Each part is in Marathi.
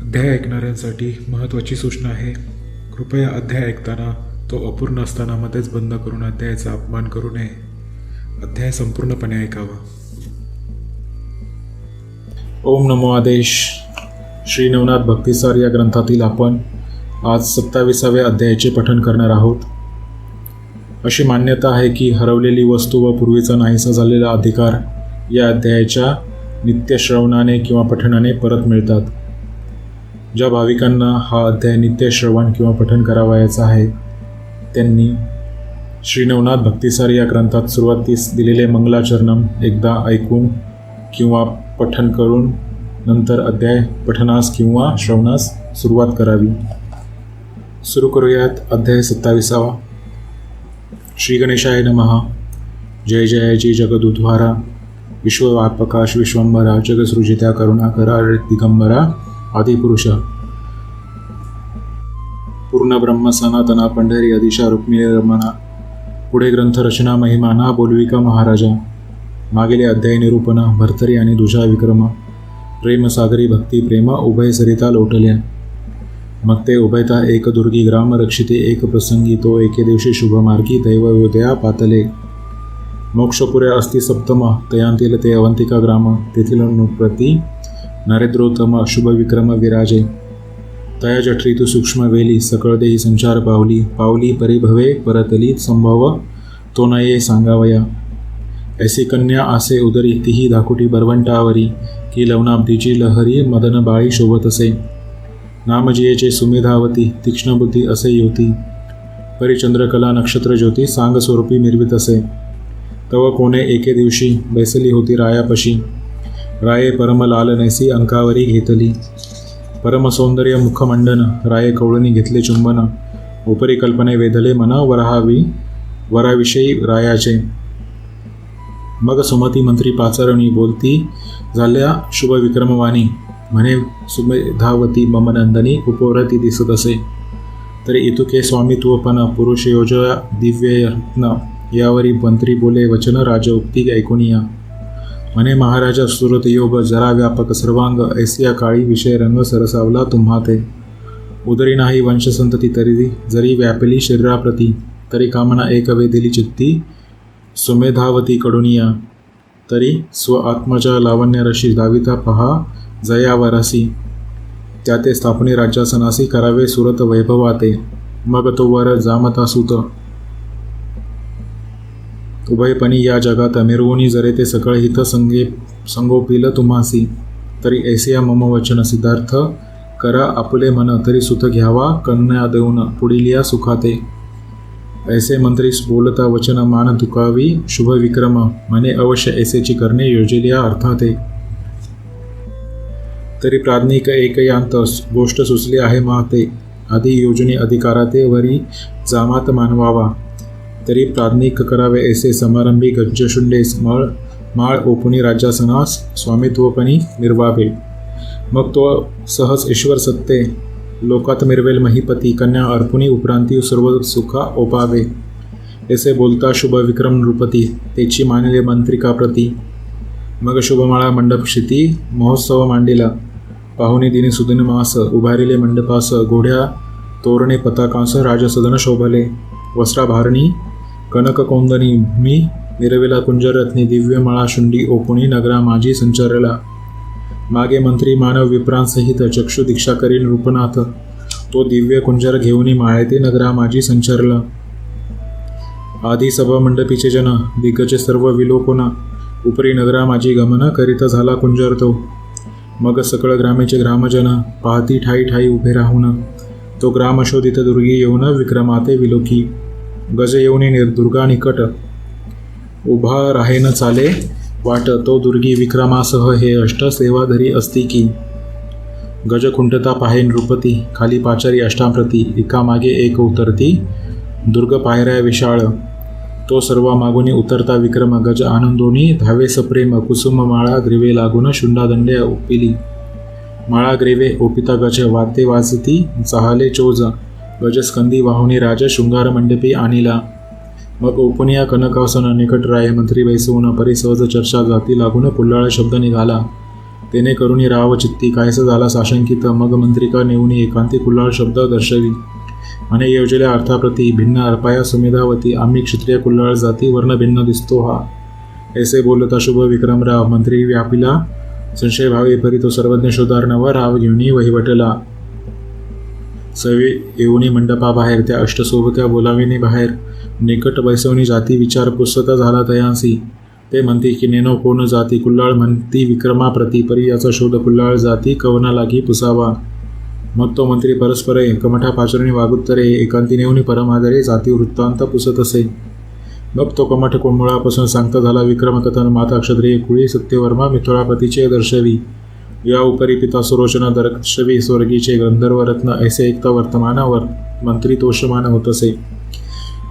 अध्याय ऐकणाऱ्यांसाठी महत्त्वाची सूचना आहे. कृपया अध्याय ऐकताना तो अपूर्ण असताना मध्येच बंद करून अध्यायाचा अपमान करू नये. अध्याय संपूर्णपणे ऐकावा. ओम नमो आदेश. श्री नवनाथ भक्तिसार या ग्रंथातील आपण आज 27व्या अध्यायाचे पठण करणार आहोत. अशी मान्यता आहे की हरवलेली वस्तू व पूर्वीचा नाहीसा झालेला अधिकार या अध्यायाच्या नित्यश्रवणाने किंवा पठणाने परत मिळतात. ज्या भाविकांना हा अध्याय नित्यश्रवण किंवा पठण करावयाचा आहे त्यांनी श्री नवनाथ भक्तिसार या ग्रंथात सुरुवातीस दिलेले मंगलाचरणम एकदा ऐकून किंवा पठण करून नंतर अध्याय पठणास किंवा श्रवणास सुरुवात करावी. सुरू करूयात अध्याय 27. श्री गणेशाय नमः. जय जय जी जगदुद्धारा विश्वव्यापकाश विश्वंभरा जगसृजित्या करुणाकरा दिगंबरा आदिपुरुष पूर्ण ब्रह्म सनातना पंढरी अदिशा रुक्मिणी रमणा. पुढे ग्रंथ रचना महिमाना बोलविका महाराजा. मागील अध्याय निरूपण भर्तरी आणि दुजा विक्रम. प्रेमसागरी भक्ती प्रेम उभय सरिता लोटल्या. मग ते उभयता एक दुर्गी ग्राम रक्षिते एक प्रसंगी तो एके दिवशी शुभमार्गी दैवयोदया पातले. मोक्षपुरे अस्ति सप्तम तयांतील ते अवंतिका ग्राम. तेथील नुप्रती नरेंद्रोत्तम शुभविक्रम विराजे. तया जठरीतू सूक्ष्म वेली सकळ देही संचार पावली. पावली परिभवे परतली संभव तो नये सांगावया. ऐसी कन्या आसे उदरी तीही दाकुटी बरवंटावरी. की लवणाब्दीची लहरी मदन बाळी शोभत असे. नामजियेचे सुमेधावती तीक्ष्ण बुद्धी असे युती. परिचंद्रकला नक्षत्र ज्योती सांग स्वरूपी मिरवित असे. तव कोणे एके दिवशी बैसली होती रायापशी. राये परमलाल नैसी अंकावरी घेतली. परमसौंदर्य मुखमंडन राये कवळणी घेतले चुंबन. उपरी कल्पने वेधले मन वराविषयी रायाचे. मग सुमती मंत्री पाचारणी बोलती झाल्या शुभविक्रमवाणी. म्हणे सुमेधावती मम नंदनी उपवरती दिसत असे. तरी इतुके स्वामित्वपण पुरुषयोजया दिव्यरत्न. यावरी मंत्री बोले वचन राजउक्ती ऐकुनिया. म्हणे महाराजा सुरत योग जरा व्यापक सर्वांग. ऐसिया काळी विषय रंग सरसावला तुम्हा ते. उदरी नाही वंशसंतती तरी जरी व्यापली शरीराप्रती. तरी कामना एक वेदिली चित्ती सुमेधावती कडुनिया. तरी स्व आत्मजा लावण्यरशी दाविता पहा जयावरसी. त्या ते स्थापने राज्यासनासी करावे सुरत वैभवाते. मग तो वर जामता सुत उभयपणी या जगात मिरवूनी जरे ते सकळ हित संगोपिल तुम्हासी. तरी ऐसिया मम वचन सिद्धार्थ करा आपुले मन. तरी सुत घ्यावा कन्या देऊन पुढील सुखाते. ऐसे मंत्री बोलता वचन मान तुकावी शुभविक्रम. म्हणे अवश्य ऐसेची करणे योजिल्या अर्थाते. तरी प्राज्ञिक एकयांत गोष्ट सुचली आहे माते. आधी योजने अधिकाराते वरी जामात मानवावा. तरी प्राज्ञिक करावे ऐसे समारंभी गज्जशुंडेस माळ ओपुनी राज्यासनास स्वामित्वपणी निर्वावे. मग तो सहज ईश्वर सत्ते लोकात मिरवेल महीपती. कन्या अर्पुनी उपरांती सर्व सुखा ओपावे. ऐसे बोलता शुभविक्रम नृपती तेची मानले मंत्रिकाप्रती. मग शुभमाळा मंडप क्षिती महोत्सव मांडिला. पाहुणी दिनी सुदिन मास उभारिले मंडपास. घोड्या तोरणे पताकांस राजसदन शोभले. वस्त्राभारणी कनक कोंदणी मी मिरविला कुंजरत्नी. दिव्य माळा शुंडी ओपुणी नगरा माझी संचारला. मागे मंत्री मानव विप्रांसहित चक्षु दीक्षा करी नृपनाथ. तो दिव्य कुंजर घेऊनी माळेते नगरा माझी संचारला. आधी सभा मंडपीचे जन दिग्गज सर्व विलोकोना. उपरी नगरा माझी गमन करीत झाला कुंजर तो. मग सकळ ग्रामेचे ग्रामजन पाहती ठाई ठाई उभे राहून. तो ग्राम शोधित दुर्गी येऊन विक्रमाते विलोकी. गज येऊनी दुर्गा निकट उभा राहेन चाले वाट. तो दुर्गी विक्रमासह हे अष्ट सेवाधरी असती की. गज खुंटता पाहे नृपती खाली पाचारी अष्टाप्रती. एकामागे एक उतरती दुर्ग पायऱ्या विशाळ. तो सर्व मागुनी उतरता विक्रम. गज आनंदोनी धावे सप्रेम. कुसुम माळा ग्रीवे लागून शुंडादंडे ओपिली. माळा ग्रीवे ओपिता गज वाद्ये वाजती चहाले चोज. गजस्कंदी वाहुनी राज शृंगार मंडपी आणिला. मग ओपनिया कनकासन निकट राय मंत्री बैसवून परिसहज चर्चा जाती लागून पुल्लाळ शब्द निघाला. तेने करुणी राव चित्ती कायस झाला साशंकित मग मंत्रिका नेऊनी एकांती कुल्हाळ शब्द दर्शवी म्हणे योजल्या अर्थाप्रती भिन्न अर्पाया सुमेधावती आम्ही क्षत्रिय कुल्हाळ जाती वर्ण भिन्न दिसतो हा ऐसे बोलता शुभ विक्रमराव मंत्री व्यापिला संशय भावे परी तो सर्वज्ञ शोधार नवा राव घेऊनी वहिवटला सवे येऊनी मंडपाबाहेर त्या अष्टसोबत्या बोलाविनी बाहेर निकट बैसवणी जाती विचार पुसता झाला तयांसी ते म्हणती की नेनो कोण जाती कुल्हाळ म्हणती विक्रमाप्रती परी याचा शोध कुल्हाळ जाती कवना लागी पुसावा मग तो मंत्री परस्परे कमठा पाचरणी वागुत्तरे एकांती नेऊनी परमादरे जाती वृत्तांत पुसत असे मग तो कमठ मुळापासून सांगता झाला विक्रमकथन माता क्षत्रिय कुळी सत्यवर्मा मिथुळापतीचे दर्शवी या उपरी पिता सुरोचना दर्शवी स्वर्गीचे गंधर्व रत्न ऐसे ऐकता वर्तमानावर मंत्री तोषमान होत असे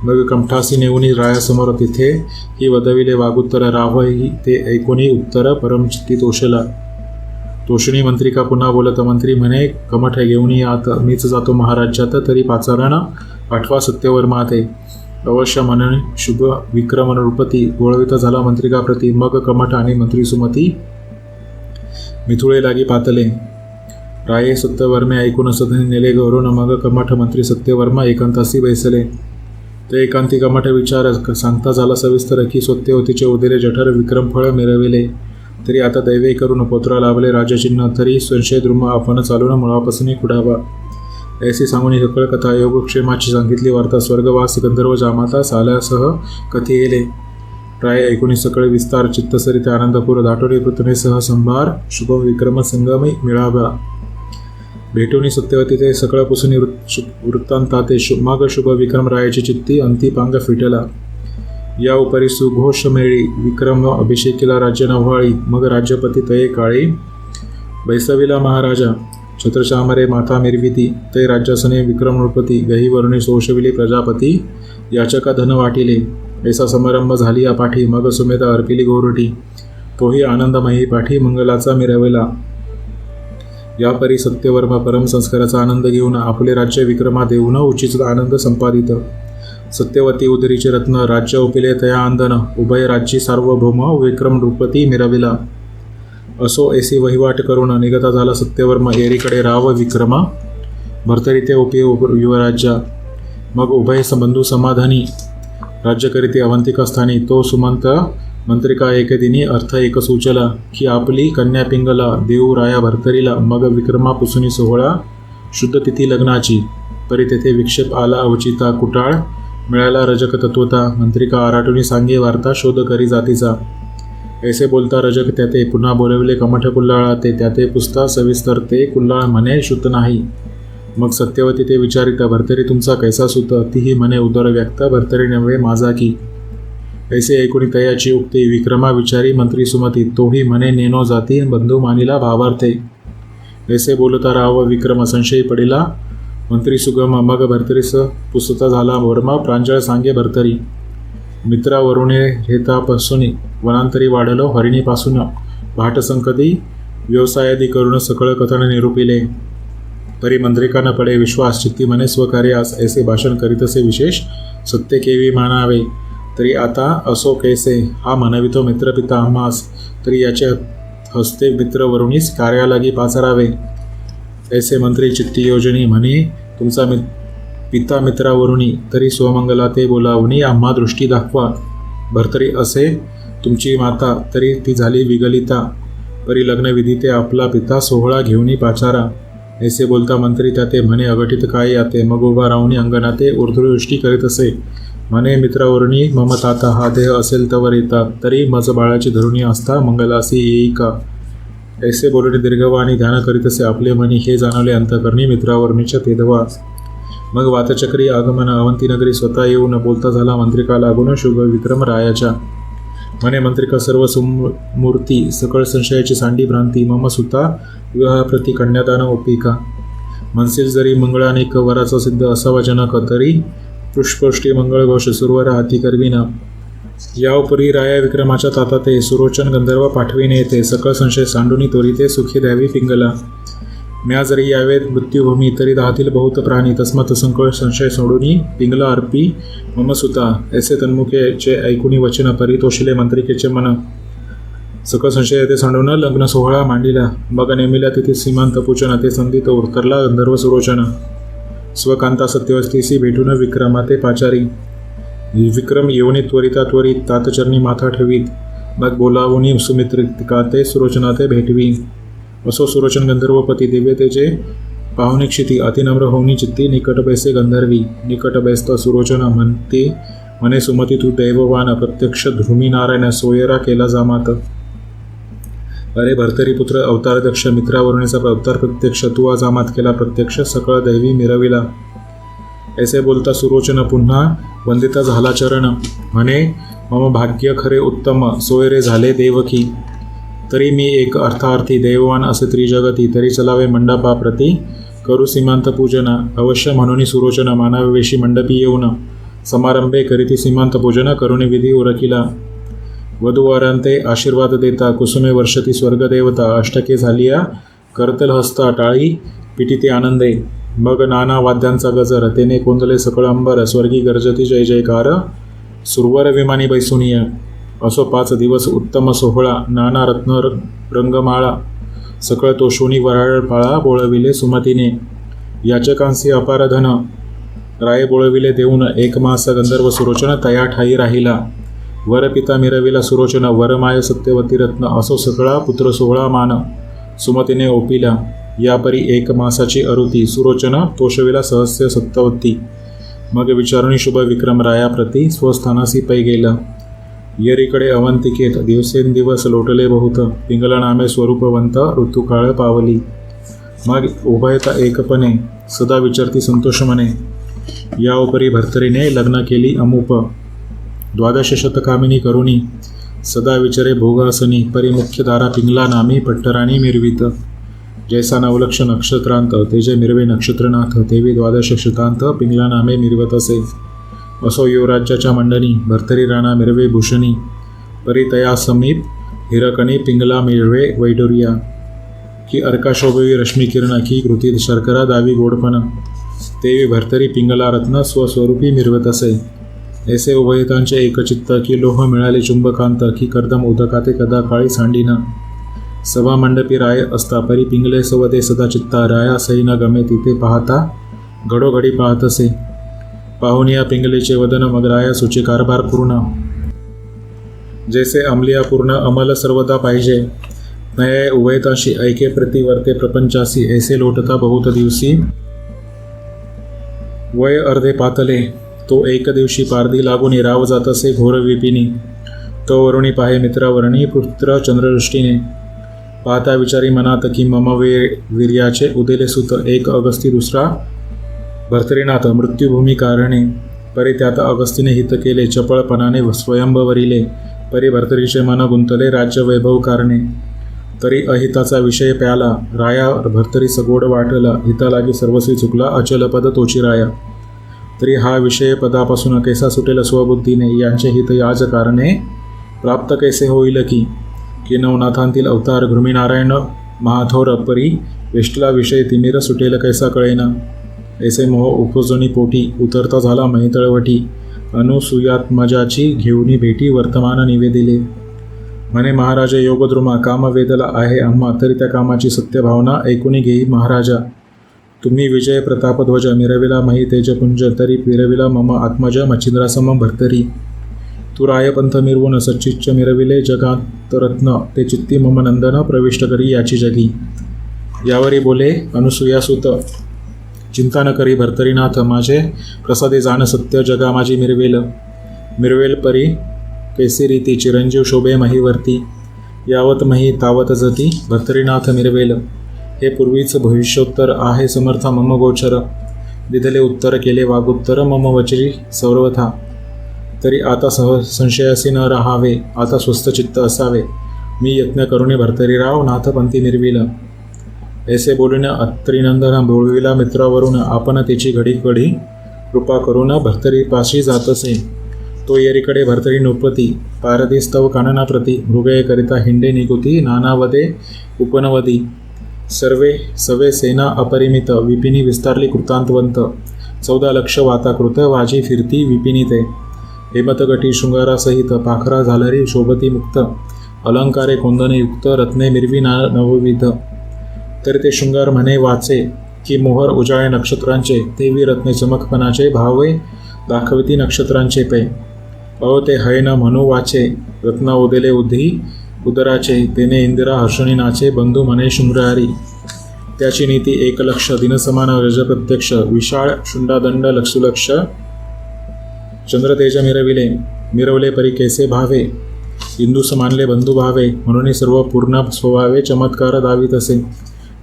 मग कमठासी नेऊनी रायासमोर तिथे ही वदविले वागुत्तर राव ही ते ऐकुनी उत्तर परमचित्ती तोषला तोषणी मंत्रिका पुन्हा बोलत मंत्री म्हणे कमठ घेऊनी आत मीच जातो महाराज्यात तरी पाचारण पाठवा सत्यवर्मा ते अवश्य म्हणून शुभ विक्रम नृपती गोळविता झाला मंत्रिकाप्रती मग कमठ आणि मंत्री सुमती मिथुळे लागी पातले राये सत्यवर्मे ऐकून सदनी नेले गौरवून मग कमठ मंत्री सत्यवर्मा एकांतासी बैसले ते एकांती कमठ विचार सांगता झाला सविस्तर की सत्यवतीचे उदिरे जठर विक्रमफळ मिरविले तरी आता दैवे करून पोत्रा लावले राजचिन्ह तरी संशय द्रुम आपण चालून मुळापासून खुडावा ऐसी सांगून सकळ कथा योगक्षेमाची सांगितली वार्ता स्वर्गवास गंधर्व जामाता साल्यासह कथी येले प्राय ऐकुनी सकळ विस्तार चित्तसरित आनंदपूर दाटोरी पृथ्वी सह संभार शुभ विक्रम संगमी मिळावा भेटूनी सत्यवती ते सकळ पुसून वृत्तांताते मग शुभ विक्रमरायाची चित्ती अंतिपांग फिटला या उपरी सुघोष मेळी विक्रम अभिषेकीला राज्य नव्हाळी मग राज्यपती तये काळी बैसविला महाराजा छत्रचामरे माता मिरविती ते राज्यासने विक्रम नृपती गहीवरुणी सोषविली प्रजापती याचका धन वाटिले ऐसा समारंभ झाली या पाठी मग सुमेधा अर्पिली गोरटी तोही आनंदमयी पाठी मंगलाचा मिरवला या परी सत्यवर्मा परम संस्काराचा आनंद घेऊन आपले राज्य विक्रमा देऊन उचित आनंद संपादित सत्यवती उदरीचे रत्न राज्य उपिले तया आंदन उभय राज्य सार्वभौम विक्रम नृपती मिरविला असो ऐसी वहिवाट करून निगता झाला सत्यवर्मा एरीकडे राव विक्रमा भरतरी ते उपी युवराज्या मग उभय बंधू समाधानी राज्य करीते अवंतिका स्थानी तो सुमंत मंत्रिका एकदिनी अर्थ एक सुचला की आपली कन्या पिंगला देऊ राया भरतरीला मग विक्रमा पुसुनी सोहळा शुद्ध तिथी लग्नाची परी तेथे विक्षेप आला अवचिता कुटाळ मिळाला रजक तत्वता मंत्रिका आराटुनी सांगे वार्ता शोध करी जातीचा ऐसे बोलता रजक त्याते पुन्हा बोलविले कमठ कुल्हाळा ते त्याते पुसता सविस्तर ते कुल्हाळ म्हणे शुद्ध नाही मग सत्यवती ते विचारिता भरतरी तुमचा कैसा सुत तीही म्हणे उदर व्यक्त भरतरी नव्हे माझा की ऐसे ऐकुनी तयाची उक्ती विक्रमा विचारी मंत्री सुमती तोही म्हणे नेनो जाती बंधू मानिला भावार्थे ऐसे बोलता राव विक्रम संशयी पडिला मंत्री सुगम मग भरतरीस पुसता झाला वर्मा प्रांजळ सांगे भरतरी मित्रावरुणे हेतापासून वनांतरी वाढलो हरिणीपासून भाटसंकती व्यवसायादी करून सकळ कथन निरूपिले परी मंत्रिका न पडे विश्वास चित्ती म्हणे स्वकार्यास ऐसे भाषण करीतसे विशेष सत्य केवी मानावे तरी आता असो कैसे हा म्हणवितो मित्रपिता आम्हास तरी याच्या हस्ते मित्रवरुणीस कार्यालागी पाचारावे ऐसे मंत्री चित्ती योजनी म्हणे तुमचा पिता मित्रावरुणी तरी स्वमंगला ते बोलावणी आम्हा दृष्टी दाखवा भरतरी असे तुमची माता तरी ती झाली विगलिता परी लग्नविधी ते आपला पिता सोहळा घेऊनी पाचारा ऐसे बोलता मंत्री त्याते म्हणे अघटित काय याते मग उभा राहुनी अंगणाते ऊर्ध्वदृष्टी करीत असे म्हणे मित्रावरुणी मम ताता हा देह असेल तवर येतात तरी मज बाळाची धरुणी असता मंगलासी येई का ऐसे बोलणे दीर्घवाणी ध्यान करीत असे आपले मनी हे जाणवले अंतकरणी मित्रावरुणीच्या तेधवा मग वातचक्री आगमन अवंतीनगरी स्वतः येऊन बोलता झाला मंत्रिका लागून शुभ विक्रम रायाच्या म्हणे मंत्रिका सर्व सुमूर्ती सकळ संशयाची सांडी भ्रांती मम सुता विवाहाप्रती कन्यादान ओपिका मनसेल जरी मंगळानिक वराचा सिद्ध असावा जनक तरी पुष्पष्टी मंगळघोष सुरवर हाती करविना या उपरी राया विक्रमाच्या ताता ते सुरोचन गंधर्व पाठविणे येते सकळ संशय सांडुनी त्वरिते सुखी द्यावी पिंगला म्या जरी यावेत मृत्यूभूमी तरी दाहतील बहुत प्राणी तस्मात संकळ संशय सोडूनी पिंगला अर्पी मम सुता ऐसे तन्मुखेचे ऐकुनी वचन परितोषिले मंत्रिकेचे मन सकळ संशय ते सांडून लग्न सोहळा मांडिला. मग नेमिल्या तिथे सीमांत पूजन ते संधीत उतरला गंधर्व सुरोचन. स्वकांता सत्यवस्तीसी भेटून विक्रमा ते पाचारी. विक्रम येऊनी त्वरिता त्वरित तातचरणी माथा ठेवीत. मग बोलावूनी सुमित्रिका ते सुरोचना ते भेटवी. असो सुरोचन गंधर्वपती दिव्य तेजे पाहुणे क्षिती अतिनम्र होऊनी चित्ती निकट बैसे गंधर्वी. निकट बैसता सुरोचन म्हणते म्हणे सुमती तू दैववान प्रत्यक्ष ध्रुमी नारायण सोयरा केला जामात. अरे भर्तरी पुत्र अवतार दक्ष मित्रावरुणीचा अवतार प्रत्यक्ष तू जामात केला प्रत्यक्ष सकळ दैवी मिरविला. ऐसे बोलता सुरोचन पुन्हा वंदिता झाला चरण. म्हणे मम भाग्य खरे उत्तम सोयरे झाले देवकी. तरी मी एक अर्थार्थी दैववान असे त्रिजगती. तरी चलावे मंडपाप्रती करू सीमांत पूजना. अवश्य म्हणून सुरोचन मानावेशी मंडपी येऊन. समारंभे करीती सीमांत पूजन करुणी विधी उरकिला. वधूवरांते आशीर्वाद देता कुसुमे वर्षती स्वर्गदेवता. अष्टके झालिया करतल हस्ता टाळी पिटिते आनंदे. मग नाना वाद्यांचा गजर तेने कोंदले सकळ अंबर. स्वर्गी गर्जती जय जयकार सुरवर विमानी बैसुनिय. असो 5 दिवस उत्तम सोहळा नाना रत्न रंगमाळा. सकळ तोषोनी वराळ पाळा बोळविले सुमतीने. याचकांसी अपार धन राये बोळविले देऊन. 1 मास गंधर्व सुरोचन तया ठाई राहिला. वर पिता मिरविला सुरोचन वरमाय सत्यवती रत्न. असो सकळा पुत्र सोहळा मान सुमतीने ओपिला. यापरी 1 मासाची अरुती सुरोचन तोषविला सहस्य सत्यवती. मग विचारुनी शुभ विक्रम रायाप्रती स्वस्थानासी पै गेला. येरीकडे अवंतिकेत दिवसेंदिवस लोटले बहुत. पिंगला नामे स्वरूपवंत ऋतुकाळ पावली. मग उभयता एकपणे सदा विचारती संतोष मने. या उपरी भर्तरीने लग्न केली अमुप. 12 शतकामिनी करुणी सदा विचारे भोगासनी. परी मुख्य दारा पिंगला नामी पट्टराणी मिरवित. जैसा नवलक्ष नक्षत्रांत तेजे मिरवे नक्षत्रनाथ. तेवी 12 शतांत पिंगला नामे मिरवत असे. असो युवराज्याच्या मंडनी भर्तरी राणा मिरवे भूषणी. परी तया समीप हिरकणी पिंगला मिरवे वैडोरिया. की अर्का शोभवी रश्मी किरण की कृती शर्करा दावी गोडपण. तेवी भर्तरी पिंगला रत्न स्वस्वरूपी मिरवत असे. ऐसे उभयतांचे एकचित्त की लोह मिळाले चुंबकांत. की कर्दम उदकाते कदा काळी सांडीन. सभा मंडपी राय असता परी पिंगले सवते सदा चित्ता. राया सैन गमे तिथे पाहता घडोघडी पाहत असे. पाहून या पिंगलेचे वदन मग राया सुचे कारभार पूर्ण. जैसे अमलिया पूर्ण अमल सर्वदा पाहिजे. नये उभयताशी ऐके प्रतिवर्ते प्रपंचासी. ऐसे लोटता बहुत दिवसी वय अर्धे पातले. तो 1 दिवशी पारधी लागून राव जात असे घोर विपिनी. तो वरुणी पाहे मित्रावरणी पुत्र चंद्रदृष्टीने. पाहता विचारी मनात की मम वीर्याचे उदेले सुत. 1 अगस्ती दुसरा भर्तरीनाथ मृत्युभूमी कारणे. परी त्यात अगस्तीने हित केले चपळपणाने स्वयंभवरिले. परी भर्तरीचे मन गुंतले राज्य वैभव कारणे. तरी अहिताचा विषय प्याला राया भर्तरी सगोड वाटला. हितालागी सर्वस्वी चुकला अचल पद तोची राया. तरी हा विषय पदापासून कैसा सुटेल स्वबुद्धीने. यांचे हित याज कारणे प्राप्त कैसे होईल की नवनाथांतील अवतार घृमीनारायण महाथोर. परी वेष्टला विषय तिमिर सुटेल कैसा कळेना. ऐसे मोह उपजनी पोटी उतरता झाला महितळवटी. अनुसूयात्मजाची घेऊनी भेटी वर्तमान निवेदिले. म्हणे महाराज योगद्रुमा काम वेदला आहे आम्हा. तरी त्या कामाची सत्य भावना ऐकूनी घेई महाराजा. तुम्ही विजय प्रतापध्वज मिरविला मही तेजपुंज. तरी मिरविला मम आत्मज मच्छिंद्रासम भर्तरी. तू रायपंथ मिरवून सच्चिच्च मिरविले जगात रत्न. ते चित्ती मम नंदन प्रविष्ट करी याची जगी. यावरी बोले अनुसूयासुत चिंता न करी भर्तरीनाथ. माझे प्रसादे जाण सत्य जगा माझी मिरवेल परी कैसी रीती. चिरंजीव शोभे महीवरती. यावत मही तावत जती भर्तरीनाथ मिरवेल. हे पूर्वीच भविष्योत्तर आहे समर्थ मम गोचर. दिधले उत्तर केले वागुत्तर मम वचरी सर्वथा. तरी आता संशयासी न राहावे. आता स्वस्थ चित्त असावे. मी यत्न करुणे भर्तरीराव नाथपंथी मिरविल. ऐसे बोलून अत्रिनंदन बोलविला मित्रावरून. आपण त्याची घडी कृपा करून भर्तरीपाशी जात असे. तो येरीकडे भर्तरी नृपती. पारधी स्तव काननाप्रती. मृगये करिता हिंडे निगुती. नानावदे उपनवदी. सवे सेना अपरिमित. विपिनी विस्तारली कृतांतवंत. 14 लक्ष वाताकृत. वाजी फिरती विपिनी ते. हेमतगटी शृंगारासहित. पाखरा झालरी शोभती मुक्त. अलंकारे कोंदने युक्त रत्ने मिरवी नवविध. तर ते शृंगार म्हणे वाचे की मोहर उजाळे नक्षत्रांचे, तेवी रत्ने चमकपणाचे भावे दाखवती नक्षत्रांचे पै. ते हयन म्हणू वाचे रत्न उदेले उधी उदराचे, तेने इंदिरा हर्षणी नाचे बंधू म्हणे शृंगारी. त्याची नीती एकलक्ष दिनसमान रज प्रत्यक्ष, विशाळ शुंडादंड लक्षुलक्ष चंद्रतेज मिरवले परी कैसे भावे, इंदूस मानले बंधू भावे, म्हणून सर्व पूर्ण स्वभावे चमत्कार दावीत असे.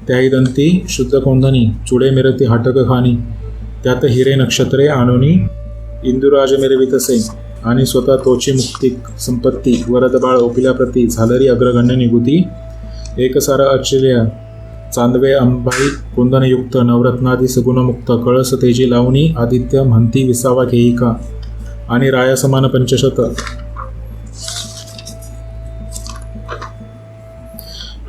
त्याही दंती शुद्ध कोंदणी, चुडे मिरती हाटक खाणी, त्यात हिरे नक्षत्रे आणूनी इंदुराज मिरवित असे. आणि स्वतः तोची मुक्ती संपत्ती वरद बाळ ओपिल्याप्रती, झालरी अग्रगण्य निगुती एकसार अर्चिल्या. चांदवे अंबाई कोंदनयुक्त नवरत्नादी सगुणमुक्त, कळस तेजी लावणी आदित्य म्हणती विसावा घेईका. आणि रायासमान पंचशत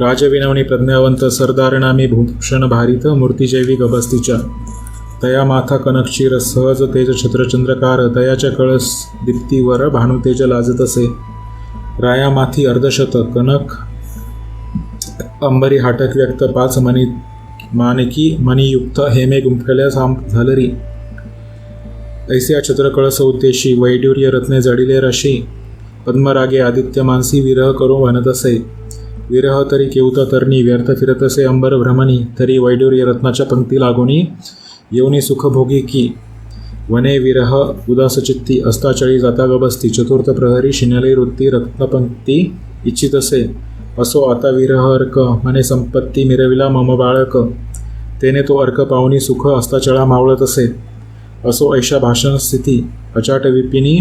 राजविनवणी प्रज्ञावंत, सरदारनामी भूषण भारित, मूर्तिजैवी गभस्तीच्या. तया माथा कनकचीर सहज तेज छत्रचंद्रकार, तयाच्या कळस दीप्तीवर भानुतेज लाजत असे. राया माथी अर्धशत कनक अंबरी हाटक व्यक्त, पाच मानकी मणियुक्त हेमे गुंफल्या झालरी. ऐसे छत्र कळस उद्देशी, वैडूर्य रत्ने जडिले रशी, पद्मरागे आदित्य मानसी विरह करून म्हणत असे. विरह तरी केवता तरणी, व्यर्थ फिरत असे अंबर भ्रमणी, तरी वैडूर्य रत्नाच्या पंक्ती लागोनी येऊनी सुखभोगी की. वने विरह उदासचित्ती, अस्ताचळी जाता गबसती, चतुर्थ प्रहरी शिनले वृत्ती रत्नपंक्ती इच्छित असे. असो आता विरह अर्क, म्हणे संपत्ती मिरविला मम बाळक, तेने तो अर्क पाहुनी सुख अस्ताचळा मावळत असे. असो ऐशा भाषण स्थिती, अचाट विपिनी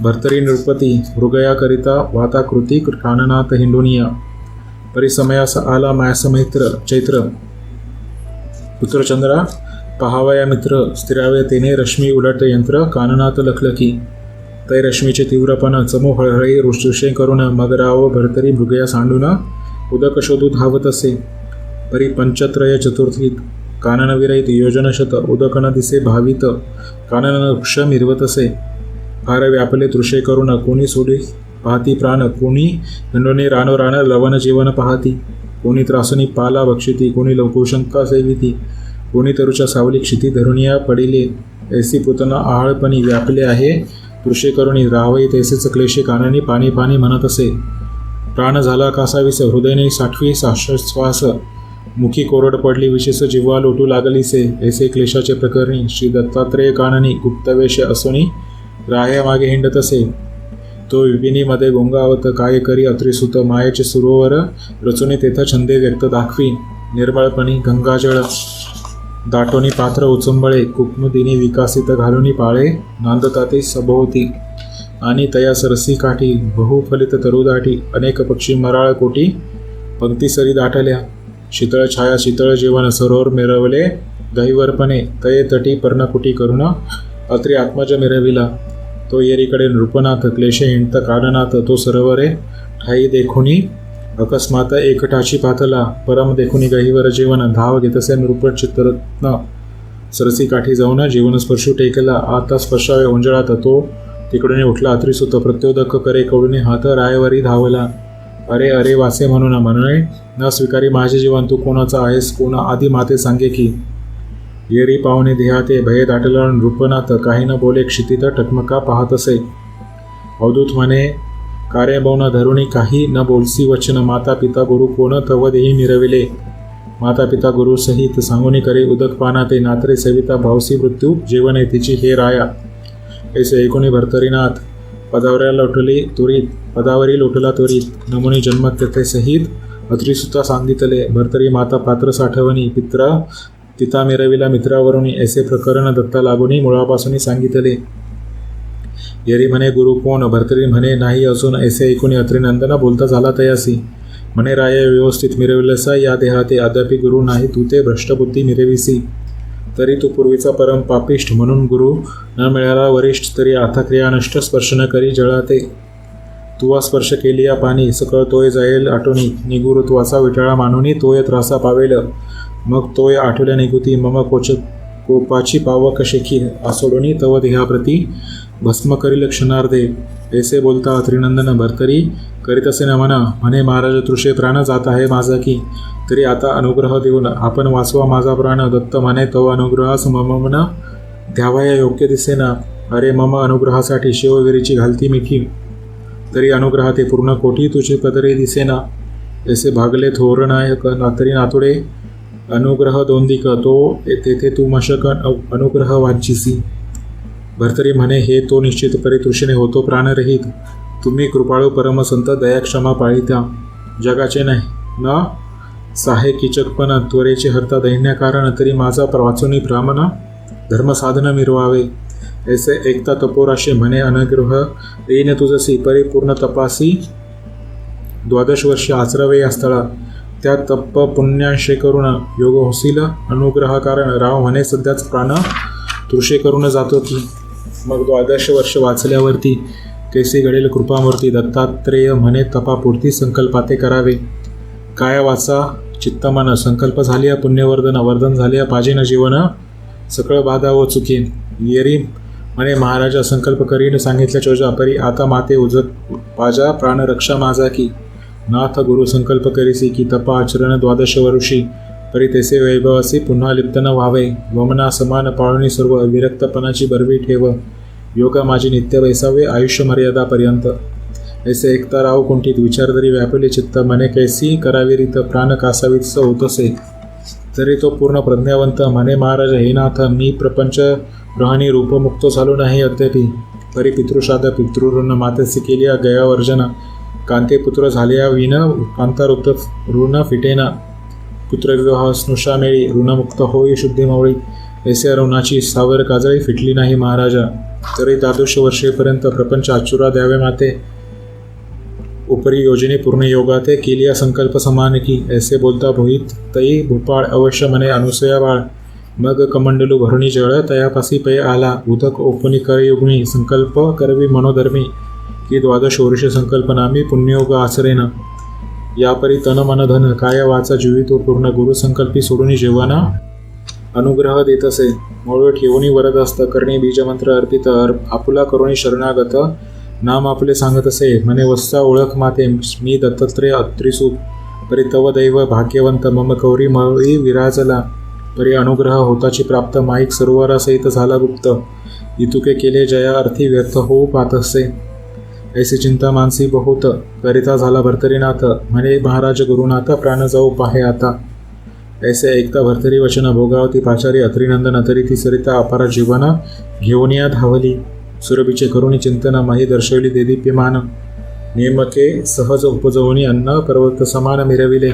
भर्तरी नृपती, मृगयाकरिता वाता कृती काननाथ हिंडुनिया. परिसमयास आला मायास मैत्र चैत्र, पुत्रचंद्रा पहावया मित्र, स्थिरावे तेने रश्मी उलट यंत्र, काननाथ लखलकी. तै रश्मीचे तीव्रपण चमू हळहळी रुषे करून, मग राव भरतरी मृगया सांडून उदक शोधू धावत असे. परी पंचत्रय चतुर्थीत, काननविरहित योजनशत, उदक न दिसे भावित, कानन वृक्ष मिरवत असे. फार व्यापले तृषे करून, कोणी सोडी पाहती प्राण, कोणी खंडोनी रानो राण लवन जीवन पाहती, कोणी त्रासनी पाला बक्षिती, कोणी लवकुशंका सेविती, कोणी तरुच्या सावली क्षिती धरुनिया पडिले. ऐसी पुतना आहाळपणी व्यापले आहे तृषे करुणी, राहावई तैसेच क्लेशे काननी पाणी पाणी म्हणत असे. प्राण झाला कासावीस, हृदयने साठवी श्वास, मुखी कोरड पडली विशेष जिव्हा लोटू लागलीसे. ऐसे क्लेशाचे प्रकरणी श्री दत्तात्रेय काननी, गुप्तवेश असोनी राया मागे हिंडत असे. तो विपिनीमध्ये गोंगावत, काय करी अत्रिसुत, मायेचे सुरोवर रचुनी तेथ छंदे व्यक्त दाखवी. निर्मळपणी गंगाजळ दाटोनी पात्र उचंबळे, कुक्मुदिनी विकासित घालुनी पाळे, नांदताते सभोवती. आणि तया सरसी काठी बहुफलित तरुदाठी, अनेक पक्षी मराळ कोटी पंक्ती सरी दाटल्या. शीतळ छाया शीतळ जीवन सरोवर मिरवले दहिवरपणे, तये तटी पर्णकुटी करून अत्रि आत्मज मिरविला. तो येरीकडे नृपनाथ, क्लेशे हिंडत काननाथ, तो सरोवरे ठाई देखुनी अकस्मात एकटाची पातला. परम देखुनी गहिवर जीवन, धाव घेतसे नृपचित्रत्न, सरसी काठी जाऊन जीवनस्पर्शू टेकला. आता स्पर्शावे ओंजळात, तो तिकडून उठला अत्रिसुत, प्रत्योदक करे कडून हात रायवरी धावला. अरे अरे वासे म्हणून, म्हणणे न स्वीकारी माझे जीवन, तू कोणाचा आहेस कोण आधी माते सांगे की. येरी पाहुणे ध्येयाते भय दाटला नृपनाथ, काही न बोले क्षितीत टकमका पाहत असे. अवधूत म्हणे कार्यबौन धरुणी, काही न बोलसी वचन, माता पिता गुरु कोण तव देही मिरविले. माता पिता गुरु सहित सांगुनी करे उदक पाना, ते नात्रे सविता भावसी मृत्यू जेवण तिची हे राया. ऐसे ऐकुनी भर्तरीनाथ, पदावरी लोटला त्वरित, नमुनी जन्म तेथे सहित अत्रिसुता सांगितले. भर्तरी माता पात्र साठवणी, पिता मिरविला मित्रावरुनी, ऐसे प्रकरण दत्ता लागुनी मुळापासून सांगितले. येरी म्हणे गुरु कोण, भर्तरी म्हणे नाही असून, ऐसे ऐकुनी अत्रिनंदन बोलता झाला तयासी. म्हणे राया व्यवस्थित मिरविलसा या देहाते, अद्यापि गुरु नाही तू ते भ्रष्टबुद्धी मिरविसी. तरी तू पूर्वीचा परम पापिष्ठ, म्हणून गुरु न मिळाला वरिष्ठ, तरी आता क्रिया नष्ट स्पर्श न करी जळाते. तुवा स्पर्श केली या पाणी, सकळ तोय जाईल आठवणी, निगुरुत्वाचा विटाळा मानुनी तोय त्रासा पावेल. मग तोय आठवल्या निगुती, मम कोपाची पावक शेखी, आसोडोनी तव देहाप्रती, भस्म करील क्षणार्धे. ऐसे बोलता त्रिनंदन भर्तरी करीत असे न म्हणे महाराज तृषे प्राण जात आहे माझा की, तरी आता अनुग्रह देऊन आपण वाचवा माझा प्राण. दत्त म्हणे तव अनुग्रहास मम मन द्यावया योग्य दिसेना. अरे मम अनुग्रहासाठी शिवगिरीची घालती मिठी, तरी अनुग्रह ते पूर्ण कोटी तुझे पदरे दिसेना. ऐसे भागले थोर नायक तरी नातुडे अनुग्रह दोंदिक, तो तेथे तू मशक अनुग्रह वांचिसी. भर्तरी म्हणे हे तो निश्चित परितृषेने होतो प्राणरहित. तुम्ही कृपाळू परमसंत दया क्षमा पाळित्या. जगाचे नाही न साहे किचकपण त्वरेचे हरता दैन्य कारण, तरी माझा वाचुनी ब्राह्मण धर्मसाधन मिरवावे. ऐसे एकता तपोराशे म्हणे अनुग्रह येईन तुझसी, परिपूर्ण तपासी 12 वर्षे आचरावे या स्थळा. त्या तप पुण्याशे करून योग होसील अनुग्रह कारण, राव म्हणे सध्याच प्राण तृषे करून जातो की. मग 12 वर्ष वाचल्यावरती कैसी घडेल कृपामूर्ती. दत्तात्रेय म्हणे तपापुरती संकल्पाते करावे. काय वाचा चित्तमन संकल्प झाली पुण्यवर्धन, वर्धन झाले पाजेन जीवन सकळ बाधा व चुकी. येरी म्हणे महाराजा संकल्प करीन सांगितल्या चोजा, परी आता माते उजत पाजा प्राण रक्षा माझा की. नाथ गुरु संकल्प करीसी की तपा आचरण 12 वर्षी, परी तेसे वैभवासी पुन्हा लिप्त न व्हावे. वमना समान पाळणी सर्व विरक्तपणाची बरवी ठेव, योगा माझी नित्य वैसावे आयुष्य मर्यादापर्यंत. ऐसे एकता राव कुंठित विचार तरी व्यापले चित्त, म्हणे कैसी करावी रीत प्राण कासावीत होतसे. तरी तो पूर्ण प्रज्ञावंत म्हणे महाराज हे नाथ मी प्रपंच ग्रहणी रूपमुक्त झालो नाही अद्यापि. परी पितृश्राद्ध पितृऋण मातेसी केली गयावर्जन, कांते पुत्र झाल्या विन कांतारुक्त ऋण फिटेना. पुत्रविवाह स्नुषा मेळी ऋणमुक्त होई शुद्धी मावळी. ऐसे ऋणाची सावर काजळी फिटली नाही महाराजा. तरी 12 वर्षेपर्यंत प्रपंच आचुरा द्यावे माते. उपरी योजने पूर्ण योगाते केलिया संकल्प समान की. ऐसे बोलता भोईत तई भूपाळ अवश्य म्हणे अनुसया बाळ. मग कमंडलू भरणी जळ तयापासी पै आला. उदक ओपनी करयुग्नी संकल्प करवी मनोधर्मी, की 12 वर्ष संकल्पना मी पुण्ययोग आचरेन. यापरी तन मन धन काय वाचा जीवितो पूर्ण, गुरु संकल्पी सोडून जेवाना अनुग्रह देत असे. मूळ ठेवून वरद असत करणी बीजमंत्र अर्पित, आपुला करुणी शरणागत नाम आपले सांगत असे. म्हणे वत्सा ओळख माते मी दत्तात्रेय अत्रिसूत, परी तव दैव भाग्यवंत मम कौरी मळी विराजला. परी अनुग्रह होताची प्राप्त माईक सरोवरा सहित झाला गुप्त, इतुके केले जया अर्थी व्यर्थ होऊ पातसे. ऐसी चिंता मानसी बहुत करिता झाला भर्तरीनाथ, म्हणे महाराज गुरुनाथ प्राण जाऊ पाहे आता. ऐसे ऐकता भर्तरी वचन भोगावती पाचारी अत्रिनंदन, तरी ती सरिता अपार जीवन घेऊन या धावली. सुरभीचे करुणी चिंतन माही दर्शवली देदीप्यमान, नेमके सहज उपजवणी अन्न पर्वत समान मिरविले.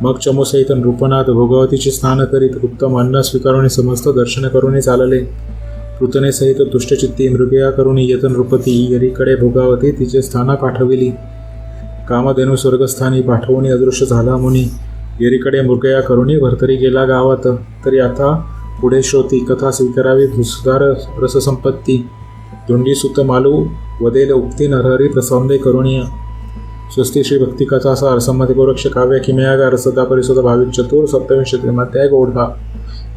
मग चमूसहित नृपनाथ भोगावतीचे स्नान करीत उत्तम अन्न स्वीकारुणी समस्त दर्शन करुणी चालले. पृतने सहित दुष्टचित्ती मृगया करुणी येत नृपती, यरीकडे भोगावती तिचे स्थान पाठविली. कामधेनू स्वर्गस्थानी पाठवून अदृश्य झाला मुनी, येरीकडे मृगया करुणी भर्तरी गेला गावात. तरी आता पुढे श्रोती कथा स्वीकारावी भूसुधार रससंपत्ती. धुंडी सुत मालू वदेल उक्ती नरहरी प्रसंदे करुणीय. स्वस्ती श्री भक्ती कथा सार संमती गोरक्ष काव्य किमयागार सदा परिसुद भाविक चतुर 27 अध्याय गौढा.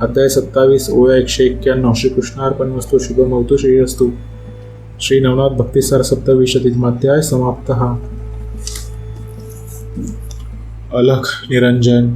अध्याय 27 ओया 191. श्रीकृष्णार्पण वस्तू शुभमवतु श्रीरस्तु. श्री नवनाथ भक्तिसार 27 अध्याय समाप्त. अलख निरंजन.